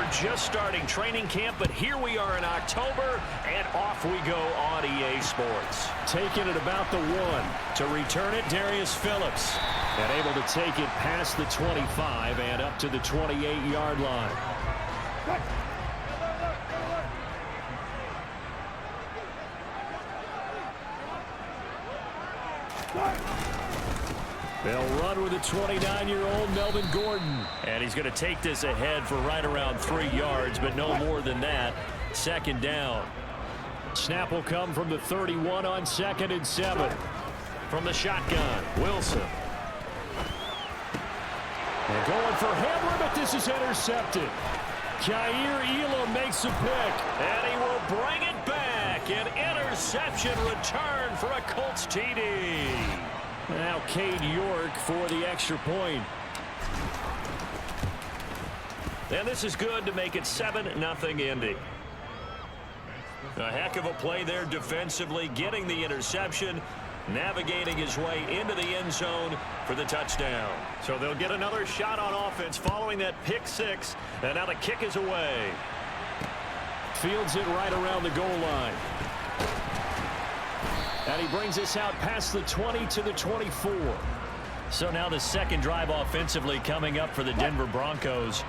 We're just starting training camp, but here we are in October, and off we go on EA Sports. Taking it about the 1. To return it, Darius Phillips. And able to take it past the 25 and up to the 28-yard line. They'll run with the 29-year-old Melvin Gordon. And he's going to take this ahead for right around 3 yards, but no more than that. Second down. Snap will come from the 31 on 2nd and 7. From the shotgun, Wilson. And going for Hamler, but this is intercepted. Kaiir Elam makes a pick. And he will bring it back. An interception return for a Colts TD. Now Cade York for the extra point. And this is good to make it 7-0 Indy. A heck of a play there defensively, getting the interception, navigating his way into the end zone for the touchdown. So they'll get another shot on offense following that pick 6, and now the kick is away. Fields it right around the goal line. And he brings us out past the 20 to the 24. So now the second drive offensively coming up for the Denver Broncos.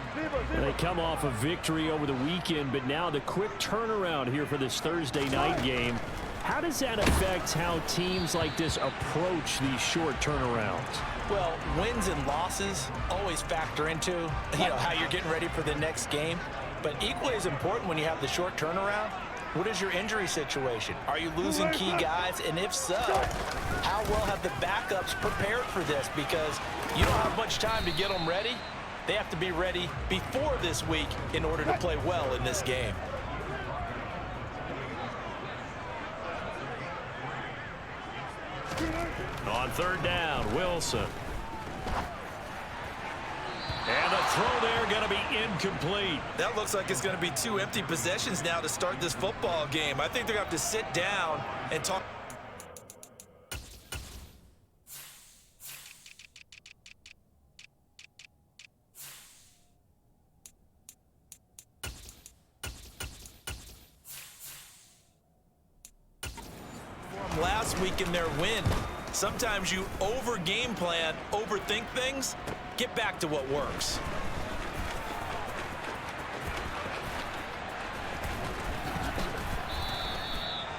They come off a victory over the weekend, but now the quick turnaround here for this Thursday night game. How does that affect how teams like this approach these short turnarounds? Well, wins and losses always factor into, how you're getting ready for the next game. But equally as important when you have the short turnaround, what is your injury situation? Are you losing key guys? And if so, how well have the backups prepared for this? Because you don't have much time to get them ready. They have to be ready before this week in order to play well in this game. On third down, Wilson. And the throw there going to be incomplete. That looks like it's going to be 2 empty possessions now to start this football game. I think they're going to have to sit down and talk. From last week in their win. Sometimes you over-game plan, overthink things. Get back to what works.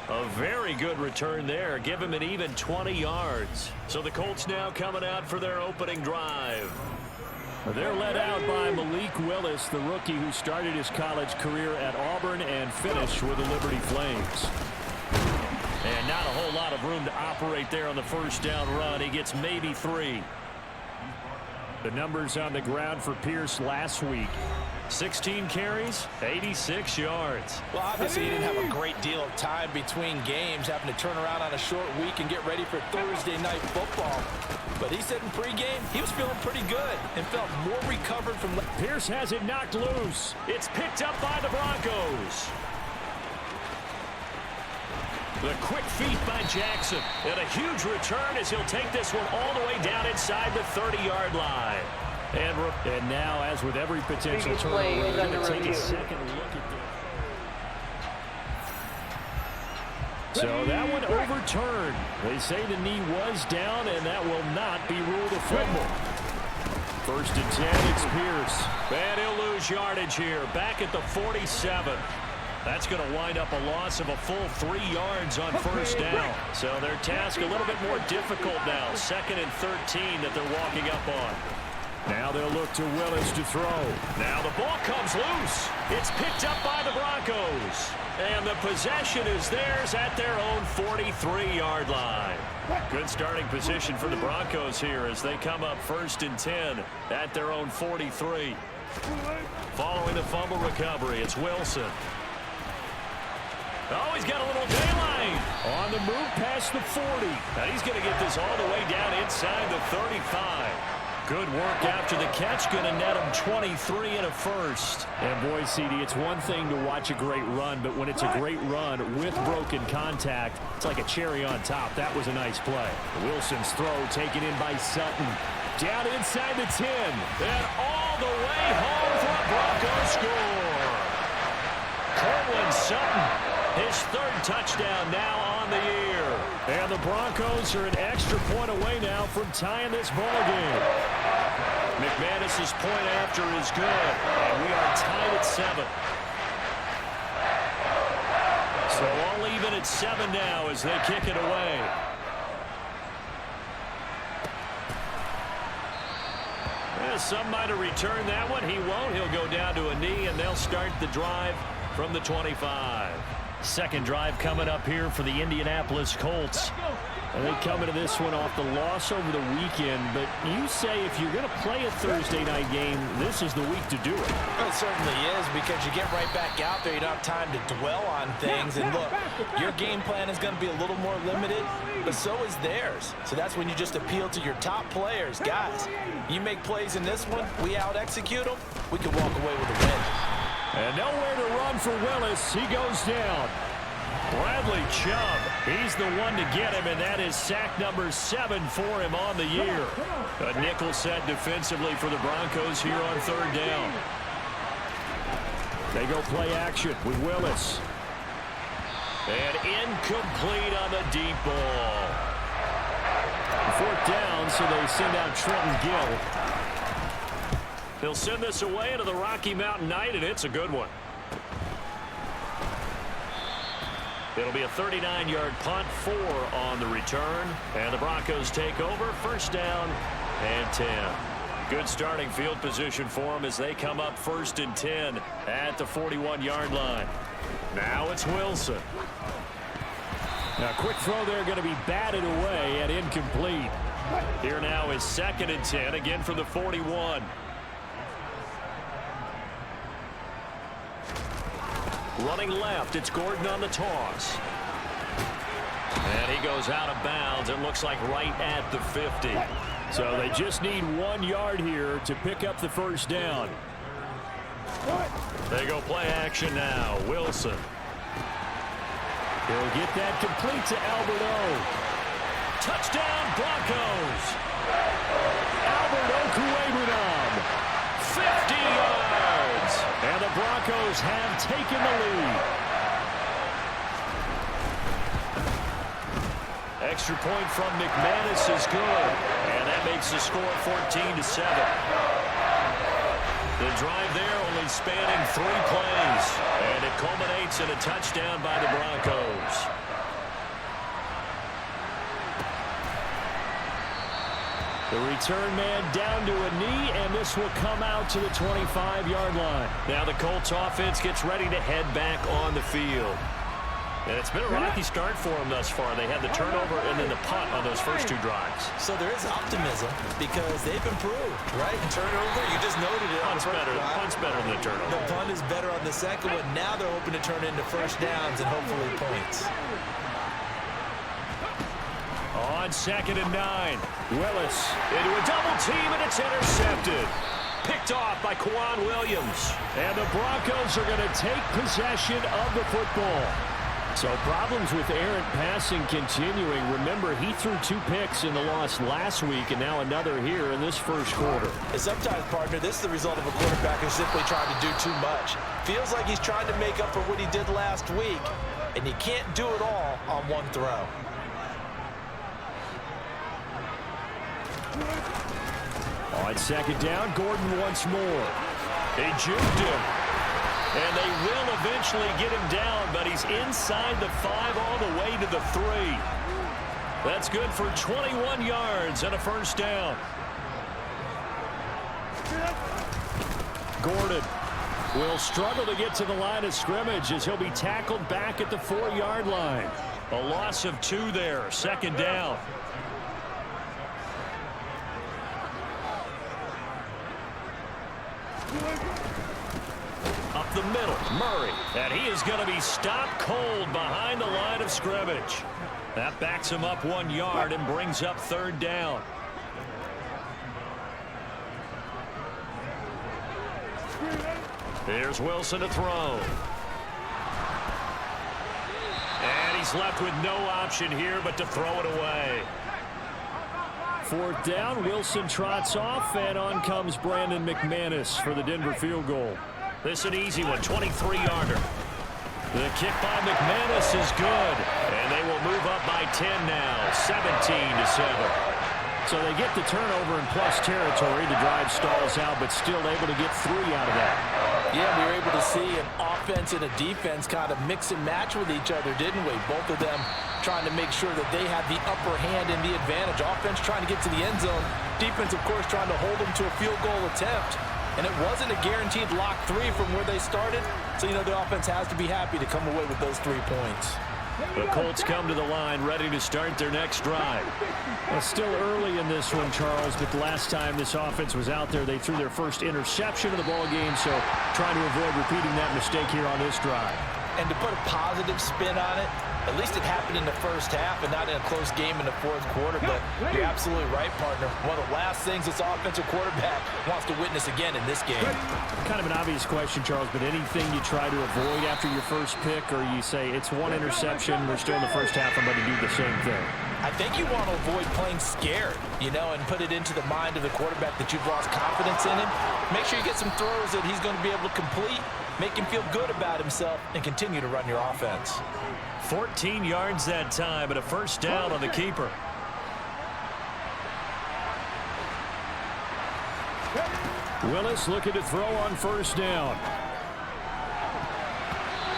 A very good return there. Give him an even 20 yards. So the Colts now coming out for their opening drive. They're led out by Malik Willis, the rookie who started his college career at Auburn and finished with the Liberty Flames. And not a whole lot of room to operate there on the first down run. He gets maybe 3. The numbers on the ground for Pierce last week. 16 carries, 86 yards. Well, obviously he didn't have a great deal of time between games, having to turn around on a short week and get ready for Thursday night football. But he said in pregame he was feeling pretty good and felt more recovered from. Pierce has it knocked loose. It's picked up by the Broncos. The quick feet by Jackson. And a huge return as he'll take this one all the way down inside the 30-yard line. And now, as with every potential turnover, we're going to take a second look at this. So that one overturned. They say the knee was down, and that will not be ruled a fumble. First and 10, it's Pierce. And he'll lose yardage here. Back at the 47. That's going to wind up a loss of a full 3 yards on first down. So their task a little bit more difficult now. 2nd and 13 that they're walking up on. Now they'll look to Willis to throw. Now the ball comes loose. It's picked up by the Broncos. And the possession is theirs at their own 43-yard line. Good starting position for the Broncos here as they come up 1st and 10 at their own 43. Following the fumble recovery, it's Wilson. Oh, he's got a little daylight. On the move past the 40. And he's going to get this all the way down inside the 35. Good work after the catch. Going to net him 23 and a first. And boy, CD, it's one thing to watch a great run, but when it's a great run with broken contact, it's like a cherry on top. That was a nice play. Wilson's throw taken in by Sutton. Down inside the 10. And all the way home for a Broncos score. something. His third touchdown now on the year. And the Broncos are an extra point away now from tying this ball game. McManus's point after is good, and we are tied at 7. So all even at 7 now as they kick it away. Some might have returned that one. He won't. He'll go down to a knee, and they'll start the drive from the 25. Second drive coming up here for the Indianapolis Colts. And they come into this one off the loss over the weekend. But you say if you're going to play a Thursday night game, this is the week to do it. It certainly is, because you get right back out there. You don't have time to dwell on things. And look, your game plan is going to be a little more limited, but so is theirs. So that's when you just appeal to your top players. Guys, you make plays in this one, we out-execute them, we can walk away with a win. And nowhere to run for Willis. He goes down. Bradley Chubb, he's the one to get him, and that is sack number 7 for him on the year. A nickel set defensively for the Broncos here on third down. They go play action with Willis. And incomplete on the deep ball. Fourth down, so they send out Trenton Gill. They'll send this away into the Rocky Mountain Night, and it's a good one. It'll be a 39-yard punt, 4 on the return. And the Broncos take over, first down and 10. Good starting field position for them as they come up first and 10 at the 41-yard line. Now it's Wilson. Now, quick throw there going to be batted away and incomplete. Here now is second and 10, again from the 41. Running left, it's Gordon on the toss. And he goes out of bounds. It looks like right at the 50. So they just need 1 yard here to pick up the first down. They go play action now. Wilson. He'll get that complete to Albert O. Touchdown, Broncos. Albert Okwuegbunam, 50 yards. And the Broncos have taken the lead. Extra point from McManus is good. And that makes the score 14-7. The drive there only spanning 3 plays. And it culminates in a touchdown by the Broncos. The return man down to a knee, and this will come out to the 25-yard line. Now the Colts offense gets ready to head back on the field. And it's been a rocky start for them thus far. They had the turnover and then the punt on those first 2 drives. So there is optimism because they've improved, right? Turnover, you just noted it. Punt's better than the turnover. The punt is better on the second one. Now they're hoping to turn into first downs and hopefully points. On second and 9, Willis into a double team, and it's intercepted. Picked off by Kwan Williams. And the Broncos are going to take possession of the football. So problems with errant passing continuing. Remember, he threw 2 picks in the loss last week, and now another here in this first quarter. And sometimes, partner, this is the result of a quarterback who's simply trying to do too much. Feels like he's trying to make up for what he did last week, and you can't do it all on one throw. On second down, Gordon once more. They juked him. And they will eventually get him down, but he's inside the 5 all the way to the 3. That's good for 21 yards and a first down. Gordon will struggle to get to the line of scrimmage as he'll be tackled back at the 4-yard line. A loss of 2 there, second down. Up the middle, Murray, and he is going to be stopped cold behind the line of scrimmage. That backs him up 1 yard and brings up third down. Here's Wilson to throw. And he's left with no option here but to throw it away. Fourth down, Wilson trots off, and on comes Brandon McManus for the Denver field goal. This is an easy one, 23-yarder. The kick by McManus is good. And they will move up by 10 now, 17-7. So they get the turnover in plus territory. The drive stalls out, but still able to get 3 out of that. Yeah, we were able to see an offense and a defense kind of mix and match with each other, didn't we? Both of them trying to make sure that they had the upper hand and the advantage. Offense trying to get to the end zone. Defense, of course, trying to hold them to a field goal attempt. And it wasn't a guaranteed lock 3 from where they started. So, you know, the offense has to be happy to come away with those 3 points. The Colts come to the line, ready to start their next drive. It's still early in this one, Charles, but the last time this offense was out there, they threw their first interception of the ball game, so trying to avoid repeating that mistake here on this drive. And to put a positive spin on it, at least it happened in the first half and not in a close game in the fourth quarter. But you're absolutely right, partner. One of the last things this offensive quarterback wants to witness again in this game. Kind of an obvious question, Charles, but anything you try to avoid after your first pick, or you say it's one interception, we're still in the first half, I'm going to do the same thing? I think you want to avoid playing scared, you know, and put it into the mind of the quarterback that you've lost confidence in him. Make sure you get some throws that he's going to be able to complete, make him feel good about himself, and continue to run your offense. 14 yards that time, but a first down on the keeper. Willis looking to throw on first down.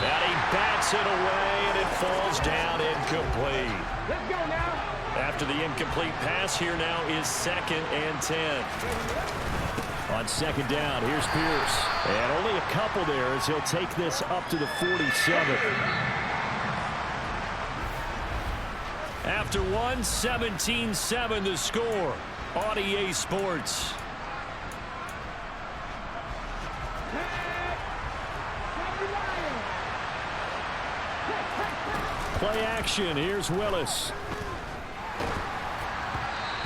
And he bats it away, and it falls down incomplete. Let's go now. After the incomplete pass, here now is 2nd and 10. On second down, here's Pierce. And only a couple there as he'll take this up to the 47. After 17-7 the score on EA Sports. Play action. Here's Willis.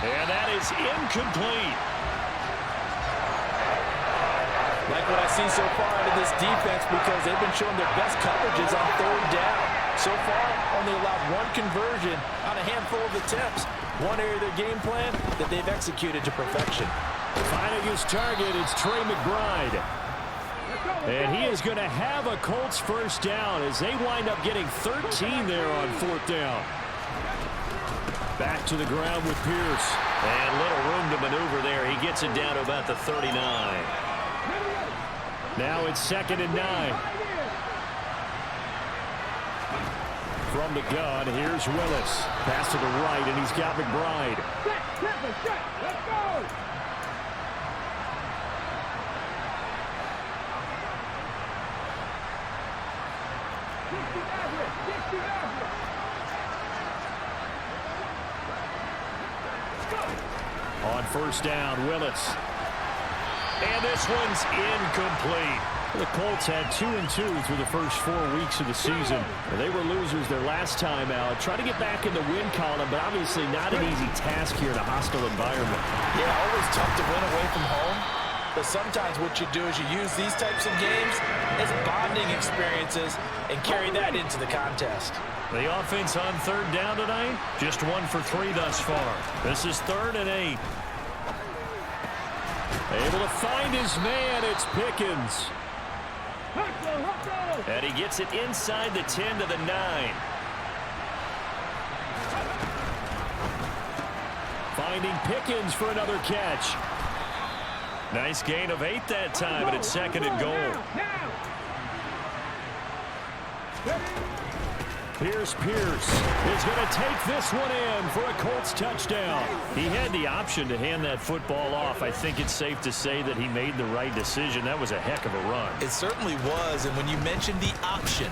And that is incomplete. Like what I see so far out of this defense, because they've been showing their best coverages on third down. So far, only allowed 1 conversion on a handful of attempts. One area of their game plan that they've executed to perfection. Finding his target, it's Trey McBride. And he is going to have a Colts first down as they wind up getting 13 there on 4th down. Back to the ground with Pierce. And little room to maneuver there. He gets it down to about the 39. Now it's 2nd and 9. From the gun, here's Willis. Pass to the right, and he's got McBride. Let's go. On first down, Willis. And this one's incomplete. The Colts had 2-2 through the first 4 weeks of the season. They were losers their last time out. Trying to get back in the win column, but obviously not an easy task here in a hostile environment. Yeah, always tough to win away from home. But sometimes what you do is you use these types of games as bonding experiences and carry that into the contest. The offense on third down tonight, just 1 for 3 thus far. This is 3rd and 8. Able to find his man, it's Pickens. And he gets it inside the 10 to the 9. Finding Pickens for another catch. Nice gain of 8 that time, and it's 2nd and goal. Here's Pierce. He's going to take this one in for a Colts touchdown. He had the option to hand that football off. I think it's safe to say that he made the right decision. That was a heck of a run. It certainly was, and when you mentioned the option,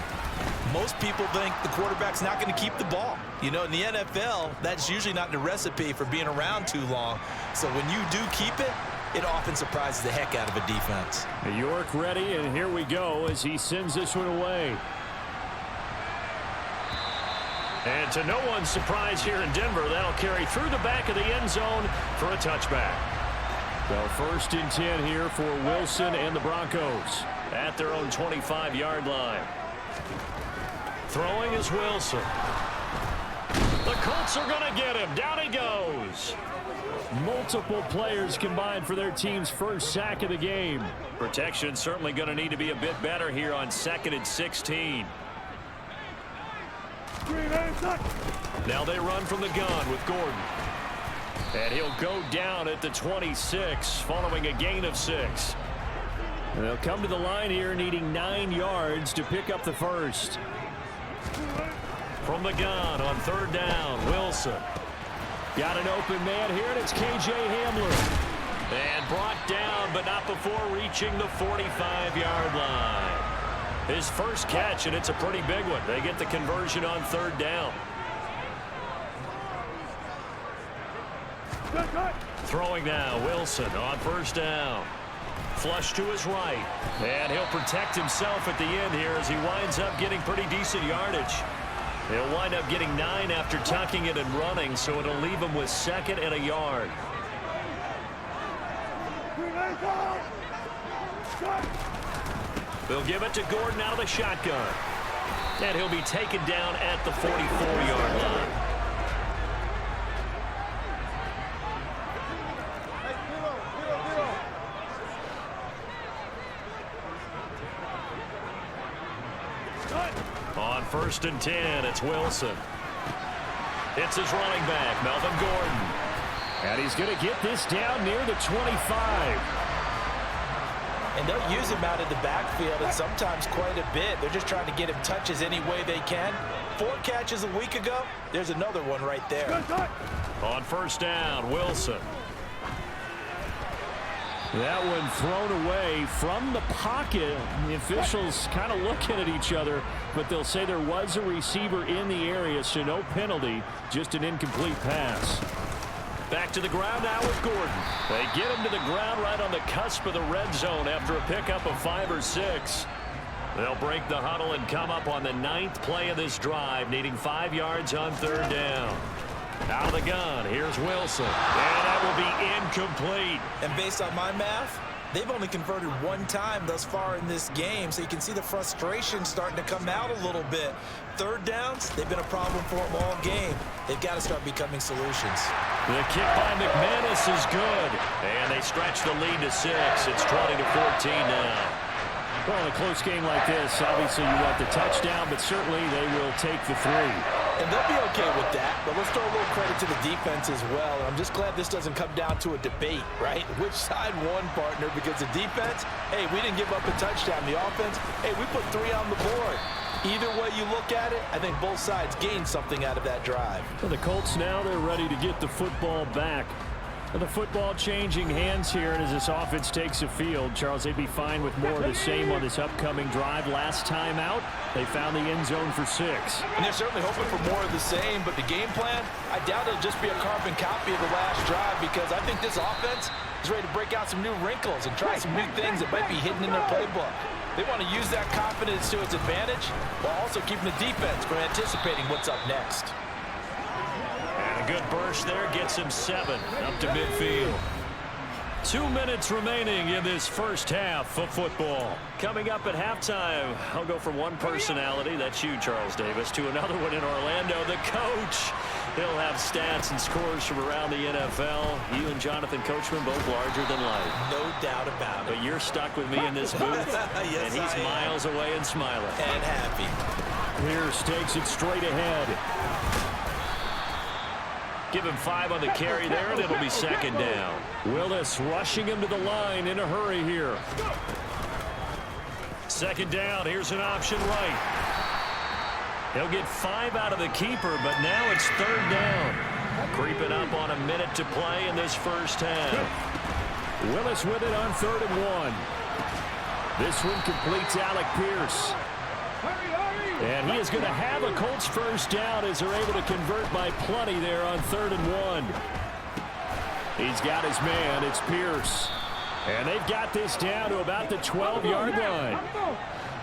most people think the quarterback's not going to keep the ball. You know, in the NFL, that's usually not the recipe for being around too long. So when you do keep it, it often surprises the heck out of a defense. New York ready, and here we go as he sends this one away. And to no one's surprise here in Denver, that'll carry through the back of the end zone for a touchback. So 1st and 10 here for Wilson and the Broncos at their own 25-yard line. Throwing is Wilson. The Colts are going to get him. Down he goes. Multiple players combined for their team's first sack of the game. Protection certainly going to need to be a bit better here on 2nd and 16. Now they run from the gun with Gordon. And he'll go down at the 26 following a gain of 6. They'll come to the line here needing 9 yards to pick up the first. From the gun on 3rd down, Wilson. Got an open man here, and it's K.J. Hamler. And brought down, but not before reaching the 45-yard line. His first catch, and it's a pretty big one. They get the conversion on 3rd down. Throwing now, Wilson on 1st down. Flush to his right. And he'll protect himself at the end here as he winds up getting pretty decent yardage. He'll wind up getting 9 after tucking it and running, so it'll leave him with 2nd and a yard. They'll give it to Gordon out of the shotgun. And he'll be taken down at the 44-yard line. On 1st and 10, it's Wilson. It's his running back, Melvin Gordon. And he's going to get this down near the 25. And they'll use him out of the backfield, and sometimes quite a bit. They're just trying to get him touches any way they can. 4 catches a week ago. There's another one right there. On 1st down, Wilson. That one thrown away from the pocket. The officials kind of looking at each other, but they'll say there was a receiver in the area, so no penalty, just an incomplete pass. Back to the ground now with Gordon. They get him to the ground right on the cusp of the red zone after a pickup of 5 or 6. They'll break the huddle and come up on the 9th play of this drive, needing 5 yards on 3rd down. Out of the gun, here's Wilson. And that will be incomplete. And based on my math, they've only converted 1 time thus far in this game, so you can see the frustration starting to come out a little bit. 3rd downs, they've been a problem for them all game. They've got to start becoming solutions. The kick by McManus is good. And they stretch the lead to 6. It's 20-14 now. Well, in a close game like this, obviously you want the touchdown, but certainly they will take the 3. And they'll be okay with that, but let's throw a little credit to the defense as well. And I'm just glad this doesn't come down to a debate, right? Which side won, partner? Because the defense, hey, we didn't give up a touchdown. The offense, hey, we put 3 on the board. Either way you look at it, I think both sides gained something out of that drive. For the Colts now, they're ready to get the football back. The football changing hands here, and as this offense takes the field, Charles, they'd be fine with more of the same on this upcoming drive. Last time out, they found the end zone for 6. And they're certainly hoping for more of the same, but the game plan, I doubt it'll just be a carbon copy of the last drive, because I think this offense is ready to break out some new wrinkles and try some new things that might be hidden in their playbook. They want to use that confidence to its advantage while also keeping the defense from anticipating what's up next. And a good burst there gets him 7 up to midfield. 2 minutes remaining in this first half of football. Coming up at halftime, I'll go from one personality, that's you, Charles Davis, to another one in Orlando, the coach. He'll have stats and scores from around the NFL. You and Jonathan Coachman both larger than life. No doubt about it. But you're stuck with me in this booth, yes, and he's miles away and smiling. And happy. Pierce takes it straight ahead. Give him 5 on the carry there, and it'll be 2nd down. Willis rushing him to the line in a hurry here. 2nd down, here's an option right. He'll get 5 out of the keeper, but now it's 3rd down. Creeping up on a minute to play in this first half. Willis with it on 3rd and 1. This one completes Alec Pierce. And he is going to have a Colts first down as they're able to convert by plenty there on 3rd and 1. He's got his man. It's Pierce. And they've got this down to about the 12-yard line.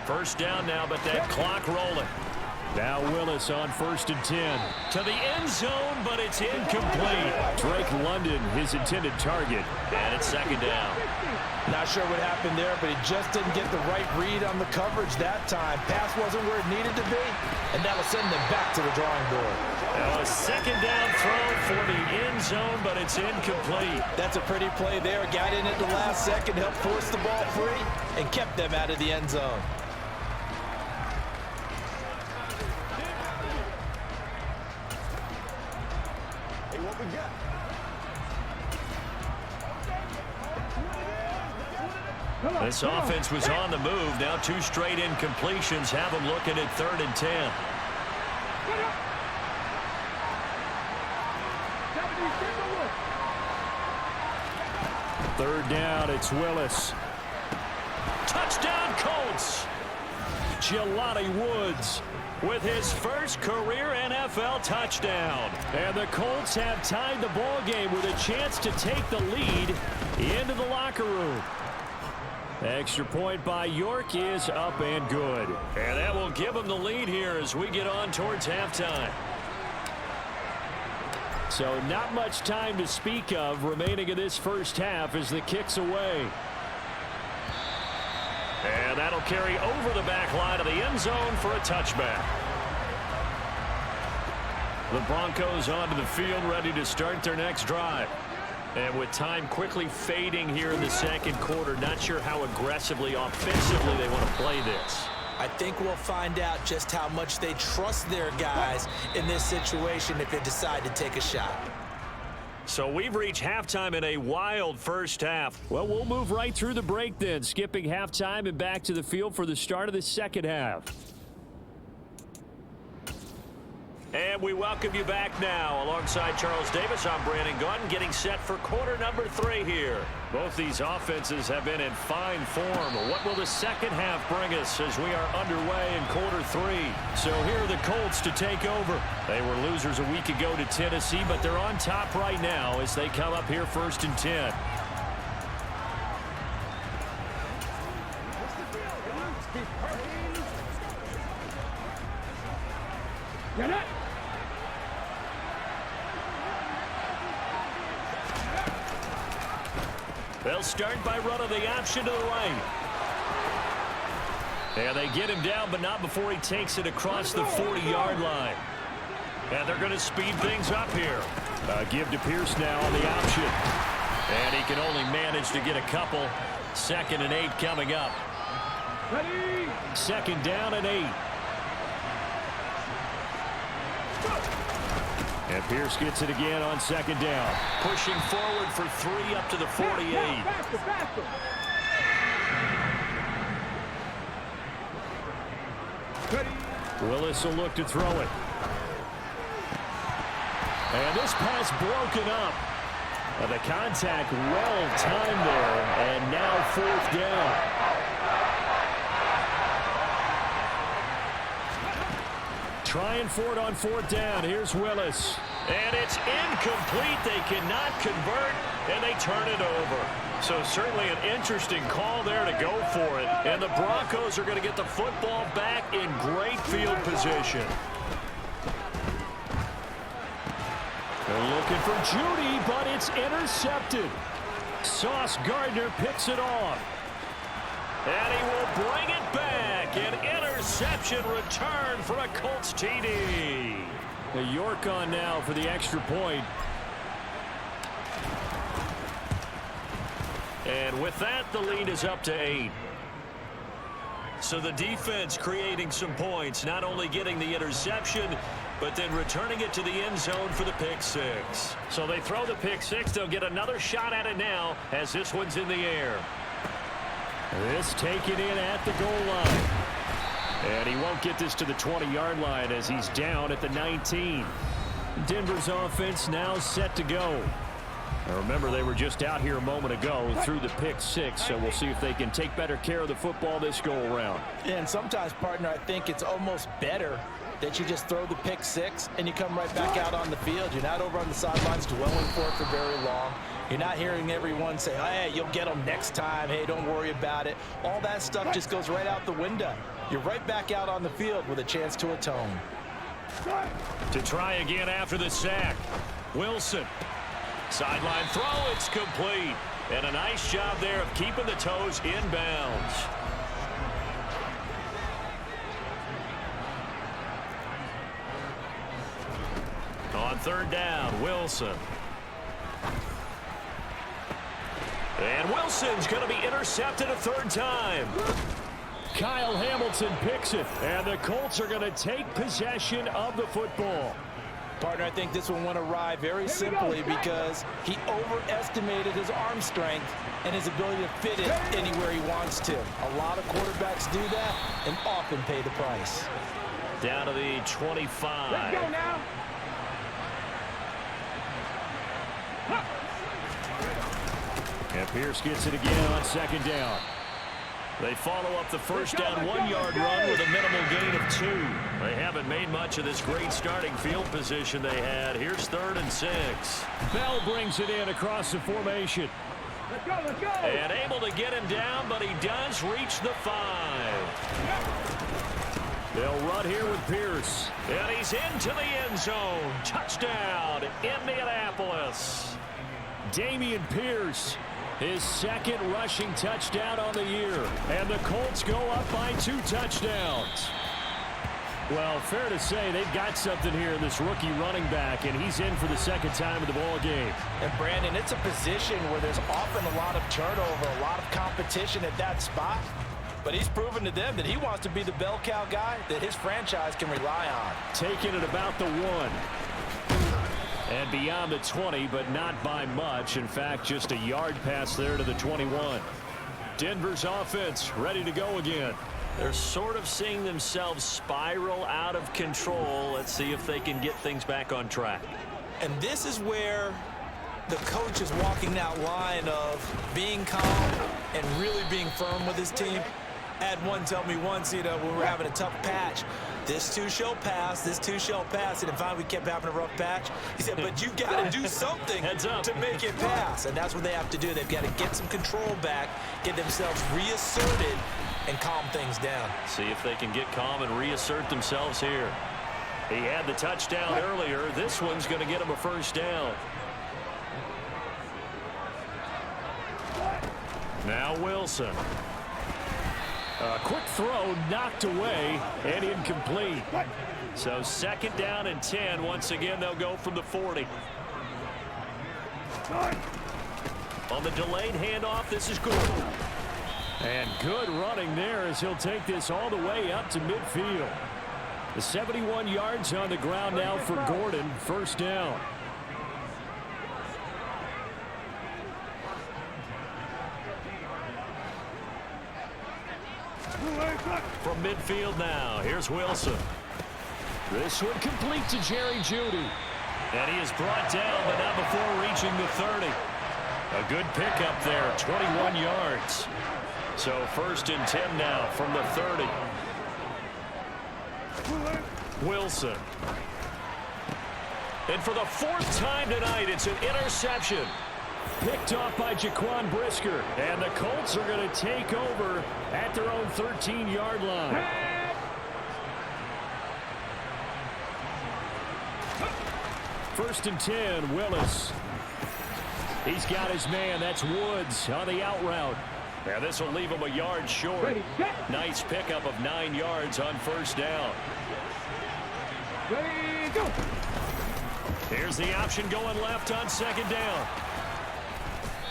First down now, but that clock rolling. Now Willis on 1st and 10. To the end zone, but it's incomplete. Drake London, his intended target. And it's 2nd down. Not sure what happened there, but he just didn't get the right read on the coverage that time. Pass wasn't where it needed to be, and that'll send them back to the drawing board. Now a 2nd down throw for the end zone, but it's incomplete. That's a pretty play there. Got in at the last second, helped force the ball free, and kept them out of the end zone. This offense was on the move. Now 2 straight incompletions have them looking at 3rd and 10. Third down, it's Willis. Touchdown, Colts! Jelani Woods with his first career NFL touchdown. And the Colts have tied the ball game with a chance to take the lead into the locker room. Extra point by York is up and good. And that will give them the lead here as we get on towards halftime. So not much time to speak of remaining in this first half as the kick's away. And that'll carry over the back line of the end zone for a touchback. The Broncos onto the field ready to start their next drive. And with time quickly fading here in the second quarter, not sure how aggressively, offensively they want to play this. I think we'll find out just how much they trust their guys in this situation if they decide to take a shot. So we've reached halftime in a wild first half. Well, we'll move right through the break then, skipping halftime and back to the field for the start of the second half. And we welcome you back now. Alongside Charles Davis, I'm Brandon Gaudin, getting set for quarter number 3 here. Both these offenses have been in fine form. What will the second half bring us as we are underway in quarter 3? So here are the Colts to take over. They were losers a week ago to Tennessee, but they're on top right now as they come up here 1st and 10. Get it! They'll start by running the option to the right. And they get him down, but not before he takes it across the 40-yard line. And they're going to speed things up here. Give to Pierce now on the option. And he can only manage to get a couple. 2nd and 8 coming up. Ready? 2nd down and 8. And Pierce gets it again on 2nd down. Pushing forward for 3 up to the 48. Faster, faster. Ready? Willis will look to throw it. And this pass broken up. The contact well timed there. And now 4th down. Trying for it on 4th down. Here's Willis. And it's incomplete. They cannot convert, and they turn it over. So certainly an interesting call there to go for it. And the Broncos are going to get the football back in great field position. They're looking for Judy, but it's intercepted. Sauce Gardner picks it off. And he will bring it back. An interception return for a Colts TD. York on now for the extra point. And with that, the lead is up to 8. So the defense creating some points, not only getting the interception, but then returning it to the end zone for the pick 6. So they throw the pick 6. They'll get another shot at it now as this one's in the air. This taken in at the goal line. And he won't get this to the 20-yard line as he's down at the 19. Denver's offense now set to go. Now remember, they were just out here a moment ago through the pick 6, so we'll see if they can take better care of the football this go-around. And sometimes, partner, I think it's almost better that you just throw the pick 6 and you come right back out on the field. You're not over on the sidelines dwelling for it for very long. You're not hearing everyone say, hey, you'll get them next time. Hey, don't worry about it. All that stuff just goes right out the window. You're right back out on the field with a chance to atone. To try again after the sack. Wilson. Sideline throw, it's complete. And a nice job there of keeping the toes inbounds. On 3rd down, Wilson. And Wilson's going to be intercepted a 3rd time. Kyle Hamilton picks it, and the Colts are going to take possession of the football. Partner, I think this one went awry very simply because he overestimated his arm strength and his ability to fit it anywhere he wants to. A lot of quarterbacks do that and often pay the price. Down to the 25. Let's go now. And Pierce gets it again on second down. They follow up the first down 1-yard run with a minimal gain of 2. They haven't made much of this great starting field position they had. Here's 3rd and 6. Bell brings it in across the formation. Let's go, let's go. And able to get him down, but he does reach the 5. They'll run here with Pierce. And he's into the end zone. Touchdown, Indianapolis. Dameon Pierce, his second rushing touchdown on the year. And the Colts go up by 2 touchdowns. Well, fair to say they've got something here in this rookie running back, and he's in for the second time in the ball game. And Brandon, it's a position where there's often a lot of turnover, a lot of competition at that spot. But he's proven to them that he wants to be the bell cow guy that his franchise can rely on. Taking it about the 1. And beyond the 20, but not by much. In fact, just a yard pass there to the 21. Denver's offense ready to go again. They're sort of seeing themselves spiral out of control. Let's see if they can get things back on track. And this is where the coach is walking that line of being calm and really being firm with his team. I had one tell me once, when we were having a tough patch, this too shall pass, this too shall pass. And finally we kept having a rough patch. He said, but you got to do something to make it pass. And that's what they have to do. They've got to get some control back, get themselves reasserted, and calm things down. See if they can get calm and reassert themselves here. He had the touchdown earlier. This one's going to get him a first down. Now Wilson. A quick throw knocked away and incomplete. So second down and 10. Once again, they'll go from the 40. On the delayed handoff, this is Gordon. And good running there as he'll take this all the way up to midfield. The 71 yards on the ground now for Gordon. First down. From midfield now, here's Wilson. This one complete to Jerry Jeudy. And he is brought down, but not before reaching the 30. A good pickup there, 21 yards. So first and 10 now from the 30. Wilson. And for the 4th time tonight, it's an interception. Picked off by Jaquan Brisker. And the Colts are going to take over at their own 13-yard line. First and 10, Willis. He's got his man. That's Woods on the out route. And this will leave him a yard short. Nice pickup of 9 yards on first down. Ready, go. Here's the option going left on second down.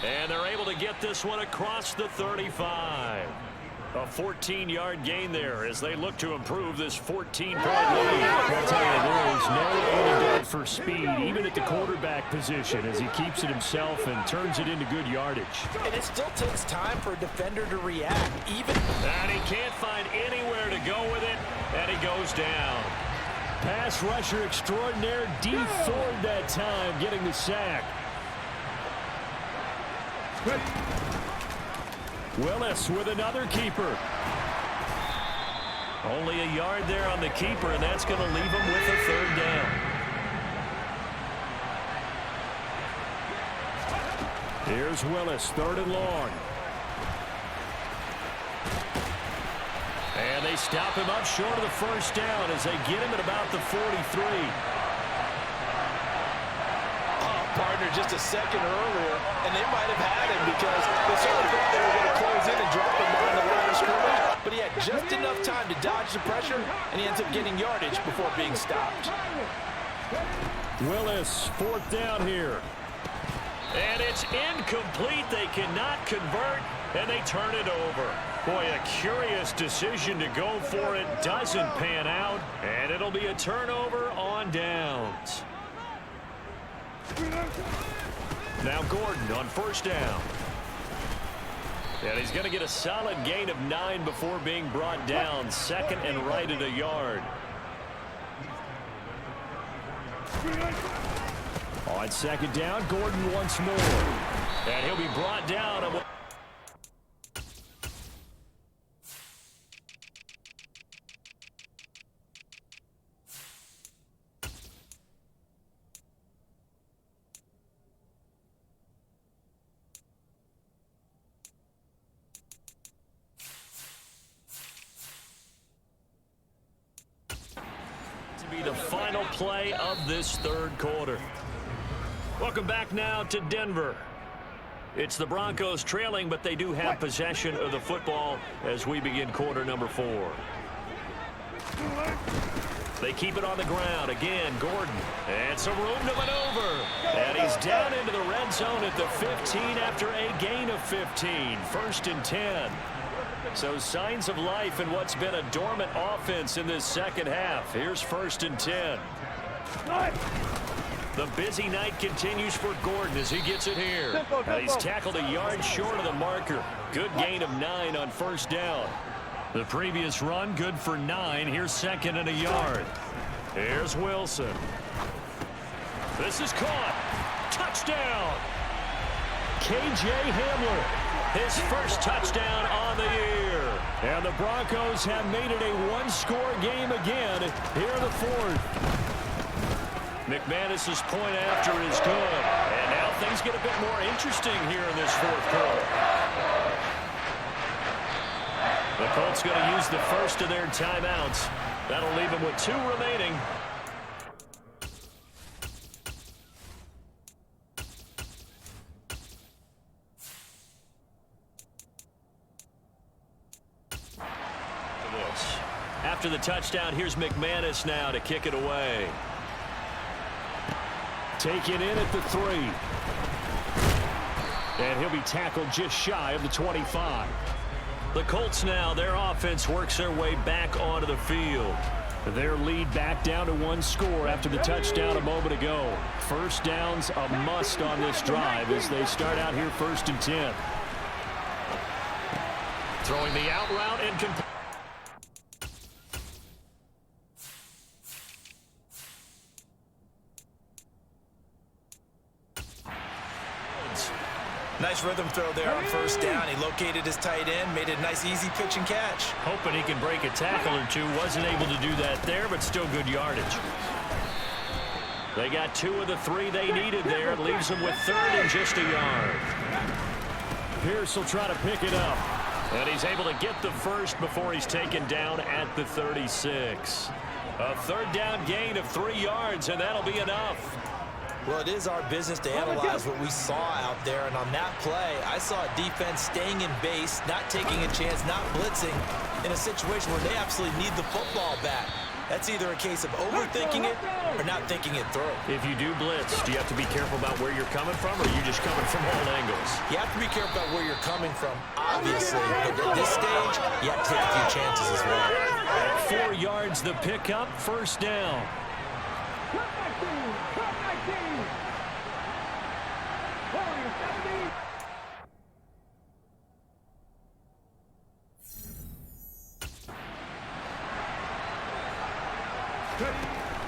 And they're able to get this one across the 35. A 14-yard gain there as they look to improve this 14-point lead. I'll tell you, there is no antidote for speed, even at the quarterback position, as he keeps it himself and turns it into good yardage. And it still takes time for a defender to react, even. And he can't find anywhere to go with it, and he goes down. Pass rusher extraordinaire, D. Ford that time, getting the sack. Willis with another keeper. Only a yard there on the keeper, and that's going to leave him with a third down. Here's Willis, 3rd and long. And they stop him up short of the first down as they get him at about the 43. Partner just a second earlier, and they might have had him because they certainly thought they were going to close in and drop him behind the line of scrimmage, but he had just enough time to dodge the pressure, and he ends up getting yardage before being stopped. Willis, 4th down here. And it's incomplete. They cannot convert, and they turn it over. Boy, a curious decision to go for it. Doesn't pan out, and it'll be a turnover on downs. Now Gordon on first down. And he's going to get a solid gain of 9 before being brought down. Second and right at a yard. On second down, Gordon once more. And he'll be brought down. Be the final play of this third quarter. Welcome back now to Denver. It's the Broncos trailing, but they do have possession of the football as we begin quarter number 4. They keep it on the ground. Again, Gordon. And some room to maneuver. And he's down into the red zone at the 15 after a gain of 15. First and 10. So signs of life in what's been a dormant offense in this second half. Here's first and 10. The busy night continues for Gordon as he gets it here. He's tackled a yard short of the marker. Good gain of 9 on first down. The previous run good for 9. Here's second and a yard. Here's Wilson. This is caught. Touchdown. K.J. Hamler. His first touchdown on the year. And the Broncos have made it a one-score game again here in the fourth. McManus's point after is good. And now things get a bit more interesting here in this fourth quarter. The Colts going to use the first of their timeouts. That'll leave them with 2 remaining. After the touchdown, here's McManus now to kick it away. Taken in at the 3. And he'll be tackled just shy of the 25. The Colts now, their offense works their way back onto the field. Their lead back down to 1 score after the touchdown a moment ago. First down's a must on this drive as they start out here first and 10. Throwing the out route and complete. Nice rhythm throw there on first down. He located his tight end, made a nice easy pitch and catch. Hoping he can break a tackle or two. Wasn't able to do that there, but still good yardage. They got 2 of the 3 they needed there. It leaves them with 3rd and just a yard. Pierce will try to pick it up. And he's able to get the first before he's taken down at the 36. A 3rd down gain of 3 yards, and that'll be enough. Well, it is our business to analyze what we saw out there, and on that play, I saw a defense staying in base, not taking a chance, not blitzing, in a situation where they absolutely need the football back. That's either a case of overthinking it or not thinking it through. If you do blitz, do you have to be careful about where you're coming from, or are you just coming from all angles? You have to be careful about where you're coming from, obviously, but at this stage, you have to take a few chances as well. At 4 yards, the pickup, first down.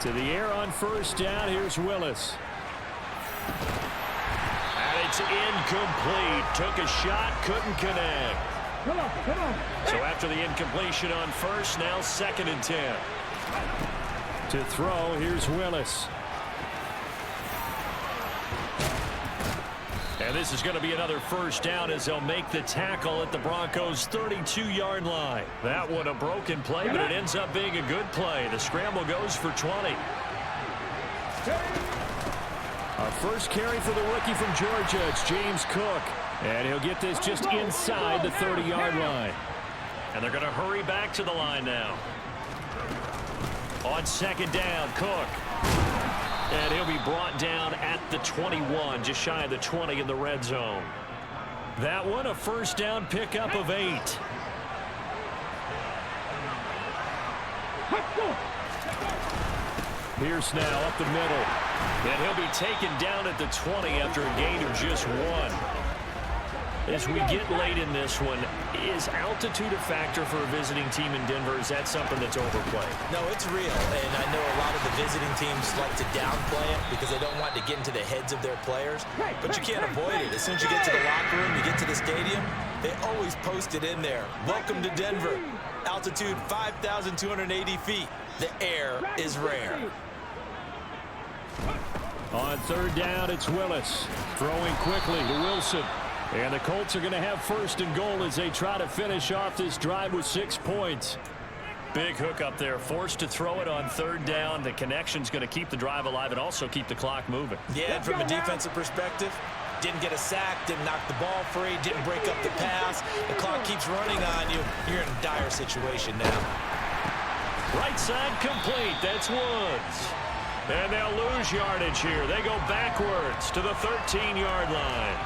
To the air on first down. Here's Willis. And it's incomplete. Took a shot, couldn't connect. Come on. So after the incompletion on first, now 2nd and 10. To throw, here's Willis. And this is going to be another first down as they'll make the tackle at the Broncos' 32-yard line. That one a broken play, but it ends up being a good play. The scramble goes for 20. Our first carry for the rookie from Georgia, it's James Cook. And he'll get this just inside the 30-yard line. And they're going to hurry back to the line now. On second down, Cook. And he'll be brought down at the 21, just shy of the 20 in the red zone. That one, a first down pickup of 8. Pierce now up the middle. And he'll be taken down at the 20 after a gain of just 1. As we get late in this one, is altitude a factor for a visiting team in Denver? Is that something that's overplayed? No, it's real, and I know a lot of the visiting teams like to downplay it because they don't want to get into the heads of their players, but you can't avoid it. As soon as you get to the locker room, you get to the stadium, they always post it in there. Welcome to Denver. Altitude 5,280 feet. The air is rare. On third down, it's Willis. Throwing quickly to Wilson. And the Colts are going to have first and goal as they try to finish off this drive with 6 points. Big hook up there. Forced to throw it on third down. The connection's going to keep the drive alive and also keep the clock moving. Yeah, and from a defensive perspective, didn't get a sack, didn't knock the ball free, didn't break up the pass. The clock keeps running on you. You're in a dire situation now. Right side complete. That's Woods. And they'll lose yardage here. They go backwards to the 13-yard line.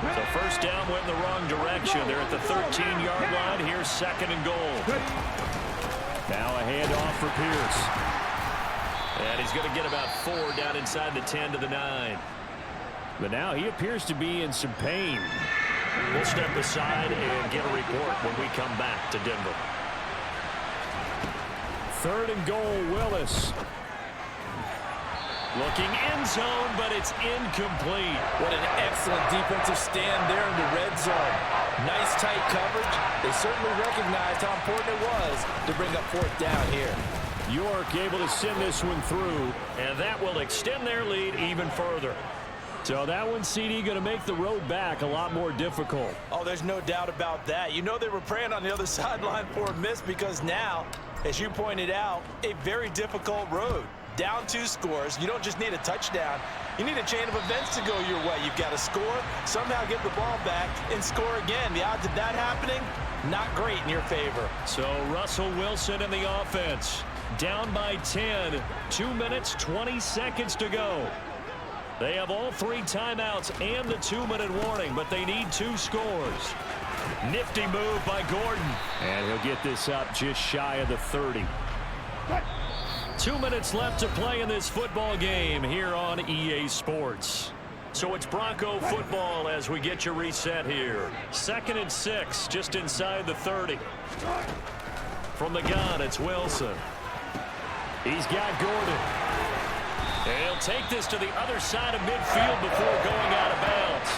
So first down went in the wrong direction. They're at the 13-yard line. Here's second and goal. Now a handoff for Pierce. And he's going to get about 4 down inside the 10 to the 9. But now he appears to be in some pain. We'll step aside and get a report when we come back to Denver. Third and goal, Willis. Looking end zone, but it's incomplete. What an excellent defensive stand there in the red zone. Nice tight coverage. They certainly recognized how important it was to bring up fourth down here. York able to send this one through, and that will extend their lead even further. So that one, CD, going to make the road back a lot more difficult. Oh, there's no doubt about that. You know they were praying on the other sideline for a miss because now, as you pointed out, a very difficult road. Down 2 scores. You don't just need a touchdown. You need a chain of events to go your way. You've got to score, somehow get the ball back, and score again. The odds of that happening, not great in your favor. So Russell Wilson in the offense. Down by 10. 2 minutes, 20 seconds to go. They have all 3 timeouts and the 2-minute warning, but they need 2 scores. Nifty move by Gordon. And he'll get this up just shy of the 30. 2 minutes left to play in this football game here on EA Sports. So it's Bronco football as we get your reset here. 2nd and 6, just inside the 30. From the gun, it's Wilson. He's got Gordon. And he'll take this to the other side of midfield before going out of bounds.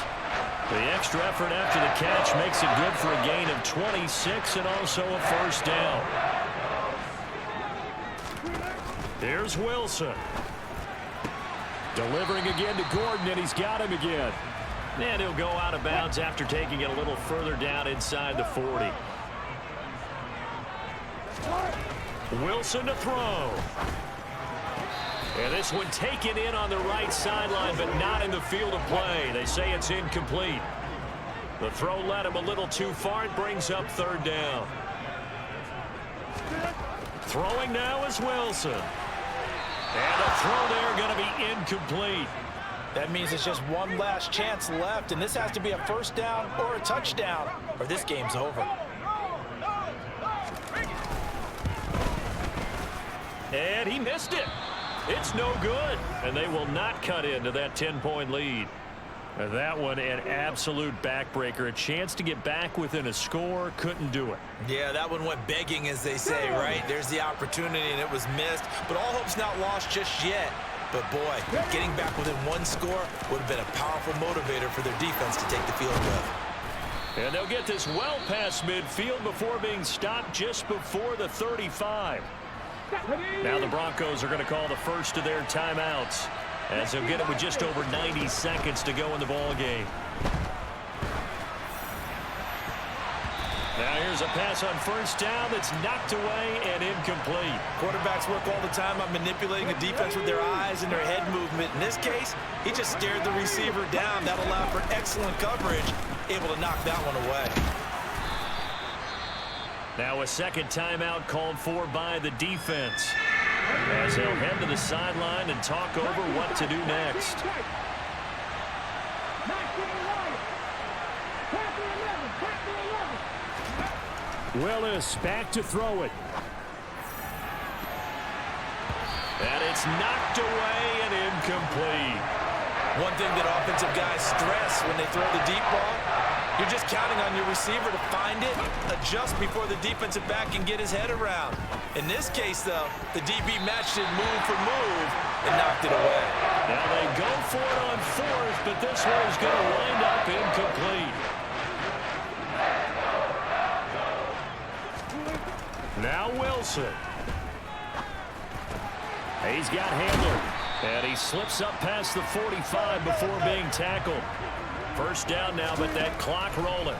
The extra effort after the catch makes it good for a gain of 26 and also a first down. Here's Wilson. Delivering again to Gordon, and he's got him again. And he'll go out of bounds after taking it a little further down inside the 40. Wilson to throw. And this one taken in on the right sideline, but not in the field of play. They say it's incomplete. The throw led him a little too far. It brings up third down. Throwing now is Wilson. And a throw there going to be incomplete. That means it's just one last chance left, and this has to be a first down or a touchdown, or this game's over. And he missed it. It's no good. And they will not cut into that 10-point lead. And that one, an absolute backbreaker. A chance to get back within a score. Couldn't do it. Yeah, that one went begging, as they say, right? There's the opportunity, and it was missed. But all hope's not lost just yet. But, boy, getting back within 1 score would have been a powerful motivator for their defense to take the field with. And they'll get this well past midfield before being stopped just before the 35. Now the Broncos are going to call the first of their timeouts, as they'll get it with just over 90 seconds to go in the ball game. Now here's a pass on first down that's knocked away and incomplete. Quarterbacks work all the time on manipulating a defense with their eyes and their head movement. In this case, he just stared the receiver down. That allowed for excellent coverage, able to knock that one away. Now a second timeout called for by the defense, as they'll head to the sideline and talk over what to do next. Willis back to throw it. And it's knocked away and incomplete. One thing that offensive guys stress when they throw the deep ball, you're just counting on your receiver to find it, adjust before the defensive back can get his head around. In this case, though, the DB matched it move for move and knocked it away. Now they go for it on fourth, but this one is going to wind up incomplete. Now Wilson. He's got Handler. And he slips up past the 45 before being tackled. First down now, but that clock rolling.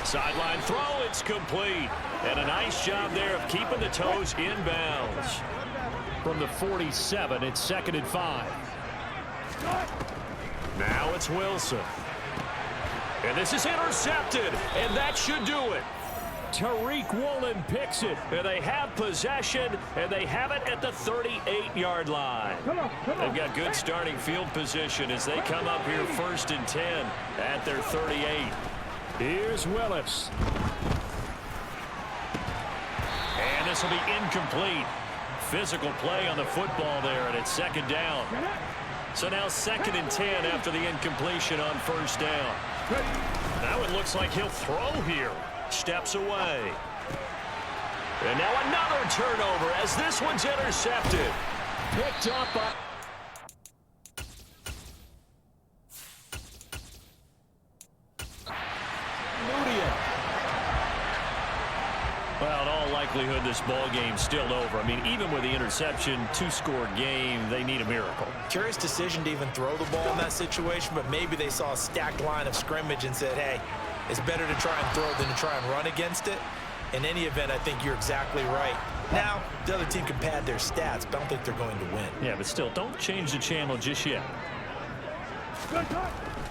Sideline throw, it's complete. And a nice job there of keeping the toes inbounds. From the 47, it's 2nd and 5. Now it's Wilson. And this is intercepted, and that should do it. Tariq Woolen picks it, and they have possession, and they have it at the 38-yard line. They've got good starting field position as they come up here 1st and 10 at their 38. Here's Willis. And this will be incomplete. Physical play on the football there, and it's 2nd down. So now 2nd and 10 after the incompletion on 1st down. Now it looks like he'll throw here. Steps away. And now another turnover as this one's intercepted. Picked up by... Well, in all likelihood, this ball game's still over. I mean, even with the interception, 2-score game, they need a miracle. Curious decision to even throw the ball in that situation, but maybe they saw a stacked line of scrimmage and said, hey, it's better to try and throw than to try and run against it. In any event, I think you're exactly right. Now, the other team can pad their stats, but I don't think they're going to win. Yeah, but still, don't change the channel just yet.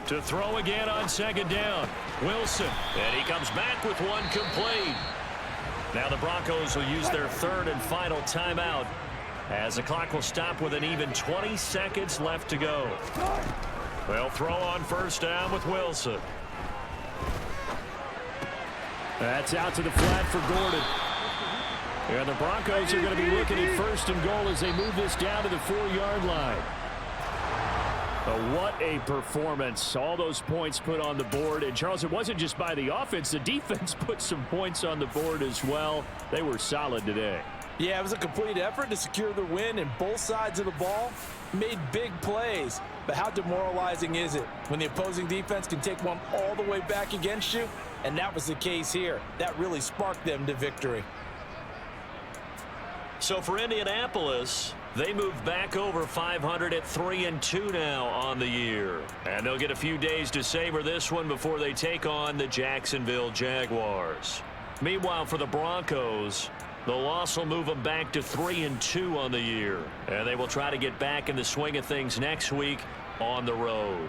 To throw again on 2nd down. Wilson. And he comes back with one complete. Now the Broncos will use their 3rd and final timeout as the clock will stop with an even 20 seconds left to go. They'll throw on 1st down with Wilson. That's out to the flat for Gordon. And the Broncos are going to be looking at 1st and goal as they move this down to the 4-yard line. But what a performance. All those points put on the board. And, Charles, it wasn't just by the offense. The defense put some points on the board as well. They were solid today. Yeah, it was a complete effort to secure the win, and both sides of the ball made big plays. But how demoralizing is it when the opposing defense can take one all the way back against you? And that was the case here. That really sparked them to victory. So for Indianapolis, they move back over 500 at 3-2 now on the year. And they'll get a few days to savor this one before they take on the Jacksonville Jaguars. Meanwhile, for the Broncos, the loss will move them back to 3-2 on the year. And they will try to get back in the swing of things next week on the road.